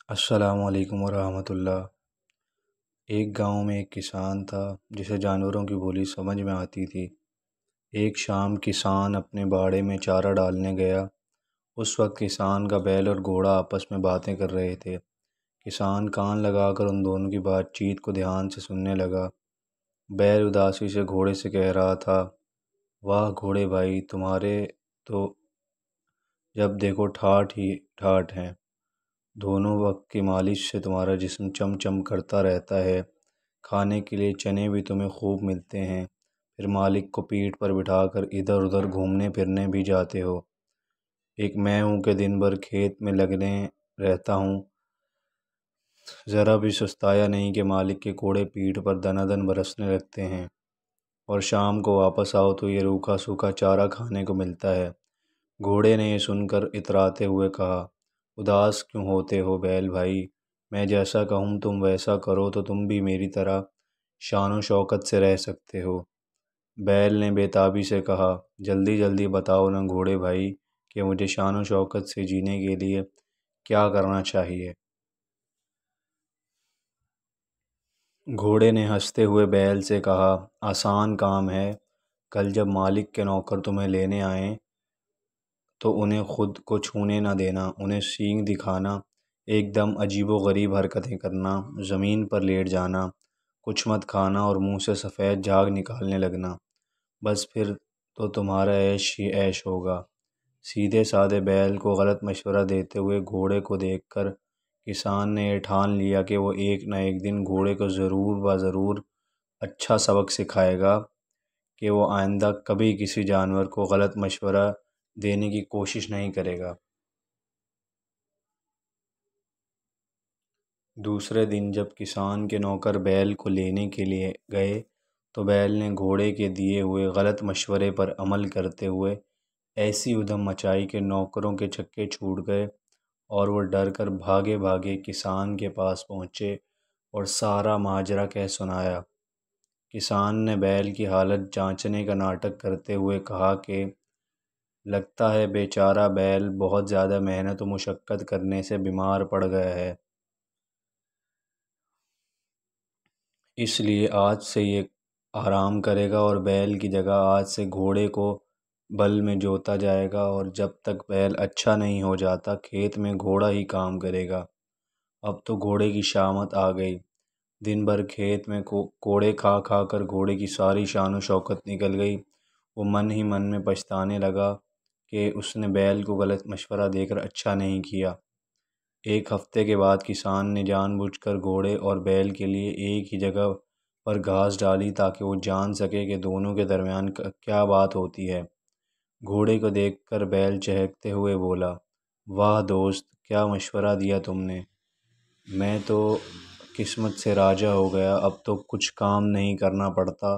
السلام علیکم ورحمۃ اللہ۔ ایک گاؤں میں ایک کسان تھا جسے جانوروں کی بولی سمجھ میں آتی تھی۔ ایک شام کسان اپنے باڑے میں چارہ ڈالنے گیا۔ اس وقت کسان کا بیل اور گھوڑا آپس میں باتیں کر رہے تھے۔ کسان کان لگا کر ان دونوں کی بات چیت کو دھیان سے سننے لگا۔ بیل اداسی سے گھوڑے سے کہہ رہا تھا، واہ گھوڑے بھائی، تمہارے تو جب دیکھو ٹھاٹھ ہی ٹھاٹھ ہیں۔ دونوں وقت کی مالش سے تمہارا جسم چم چم کرتا رہتا ہے۔ کھانے کے لیے چنے بھی تمہیں خوب ملتے ہیں، پھر مالک کو پیٹھ پر بٹھا کر ادھر ادھر گھومنے پھرنے بھی جاتے ہو۔ ایک میں ہوں کہ دن بھر کھیت میں لگنے رہتا ہوں، ذرا بھی سستایا نہیں کہ مالک کے کوڑے پیٹھ پر دنا دن برسنے لگتے ہیں، اور شام کو واپس آؤ تو یہ روکھا سوکھا چارہ کھانے کو ملتا ہے۔ گھوڑے نے یہ سن کر اتراتے ہوئے کہا، اداس کیوں ہوتے ہو بیل بھائی؟ میں جیسا کہوں تم ویسا کرو تو تم بھی میری طرح شان و شوکت سے رہ سکتے ہو۔ بیل نے بے تابی سے کہا، جلدی جلدی بتاؤ نا گھوڑے بھائی کہ مجھے شان و شوکت سے جینے کے لیے کیا کرنا چاہیے۔ گھوڑے نے ہنستے ہوئے بیل سے کہا، آسان کام ہے۔ کل جب مالک کے نوکر تمہیں لینے آئیں تو انہیں خود کو چھونے نہ دینا، انہیں سینگ دکھانا، ایک دم عجیب و غریب حرکتیں کرنا، زمین پر لیٹ جانا، کچھ مت کھانا اور منہ سے سفید جھاگ نکالنے لگنا، بس پھر تو تمہارا عیش ہی عیش ہوگا۔ سیدھے سادے بیل کو غلط مشورہ دیتے ہوئے گھوڑے کو دیکھ کر کسان نے یہ ٹھان لیا کہ وہ ایک نہ ایک دن گھوڑے کو ضرور اچھا سبق سکھائے گا کہ وہ آئندہ کبھی کسی جانور کو غلط مشورہ دینے کی کوشش نہیں کرے گا۔ دوسرے دن جب کسان کے نوکر بیل کو لینے کے لیے گئے تو بیل نے گھوڑے کے دیے ہوئے غلط مشورے پر عمل کرتے ہوئے ایسی ادھم مچائی کہ نوکروں کے چھکے چھوٹ گئے اور وہ ڈر کر بھاگے بھاگے کسان کے پاس پہنچے اور سارا ماجرا کہہ سنایا۔ کسان نے بیل کی حالت جانچنے کا ناٹک کرتے ہوئے کہا کہ لگتا ہے بیچارہ بیل بہت زیادہ محنت و مشقت کرنے سے بیمار پڑ گیا ہے، اس لیے آج سے یہ آرام کرے گا اور بیل کی جگہ آج سے گھوڑے کو بل میں جوتا جائے گا، اور جب تک بیل اچھا نہیں ہو جاتا کھیت میں گھوڑا ہی کام کرے گا۔ اب تو گھوڑے کی شامت آ گئی۔ دن بھر کھیت میں کوڑے کھا کھا کر گھوڑے کی ساری شان و شوکت نکل گئی۔ وہ من ہی من میں پچھتانے لگا کہ اس نے بیل کو غلط مشورہ دے کر اچھا نہیں کیا۔ ایک ہفتے کے بعد کسان نے جان بوجھ کر گھوڑے اور بیل کے لیے ایک ہی جگہ پر گھاس ڈالی تاکہ وہ جان سکے کہ دونوں کے درمیان کیا بات ہوتی ہے۔ گھوڑے کو دیکھ کر بیل چہکتے ہوئے بولا، واہ دوست، کیا مشورہ دیا تم نے! میں تو قسمت سے راضی ہو گیا، اب تو کچھ کام نہیں کرنا پڑتا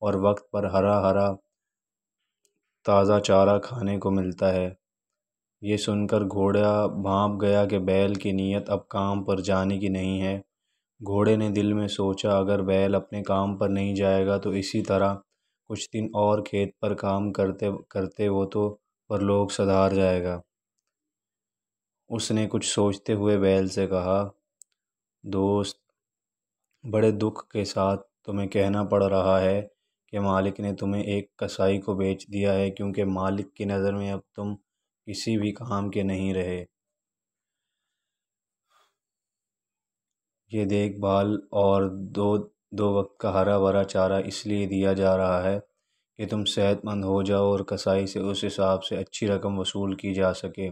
اور وقت پر ہرا ہرا تازہ چارہ کھانے کو ملتا ہے۔ یہ سن کر گھوڑا بھانپ گیا کہ بیل کی نیت اب کام پر جانے کی نہیں ہے۔ گھوڑے نے دل میں سوچا، اگر بیل اپنے کام پر نہیں جائے گا تو اسی طرح کچھ دن اور کھیت پر کام کرتے کرتے وہ تو پرلوک سدھار جائے گا۔ اس نے کچھ سوچتے ہوئے بیل سے کہا، دوست، بڑے دکھ کے ساتھ تمہیں کہنا پڑ رہا ہے کہ مالک نے تمہیں ایک کسائی کو بیچ دیا ہے، کیونکہ مالک کی نظر میں اب تم کسی بھی کام کے نہیں رہے۔ یہ دیکھ بھال اور دو وقت کا ہرا بھرا چارہ اس لیے دیا جا رہا ہے کہ تم صحت مند ہو جاؤ اور کسائی سے اس حساب سے اچھی رقم وصول کی جا سکے۔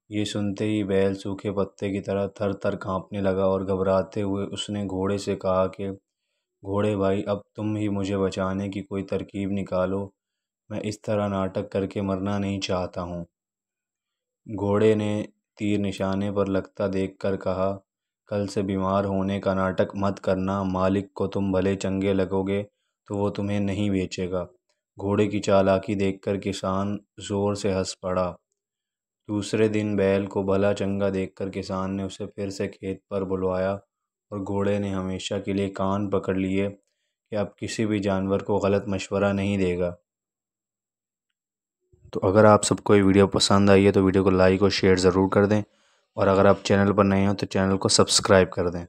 یہ سنتے ہی بیل سوکھے پتے کی طرح تھر تھر کانپنے لگا اور گھبراتے ہوئے اس نے گھوڑے سے کہا کہ گھوڑے بھائی، اب تم ہی مجھے بچانے کی کوئی ترکیب نکالو، میں اس طرح ناٹک کر کے مرنا نہیں چاہتا ہوں۔ گھوڑے نے تیر نشانے پر لگتا دیکھ کر کہا، کل سے بیمار ہونے کا ناٹک مت کرنا، مالک کو تم بھلے چنگے لگو گے تو وہ تمہیں نہیں بیچے گا۔ گھوڑے کی چالاکی دیکھ کر کسان زور سے ہنس پڑا۔ دوسرے دن بیل کو بھلا چنگا دیکھ کر کسان نے اسے پھر سے کھیت پر بلوایا اور گھوڑے نے ہمیشہ کے لیے کان پکڑ لیے کہ اب کسی بھی جانور کو غلط مشورہ نہیں دے گا۔ تو اگر آپ سب کو یہ ویڈیو پسند آئی ہے تو ویڈیو کو لائک اور شیئر ضرور کر دیں۔ اور اگر آپ چینل پر نئے ہوں تو چینل کو سبسکرائب کر دیں۔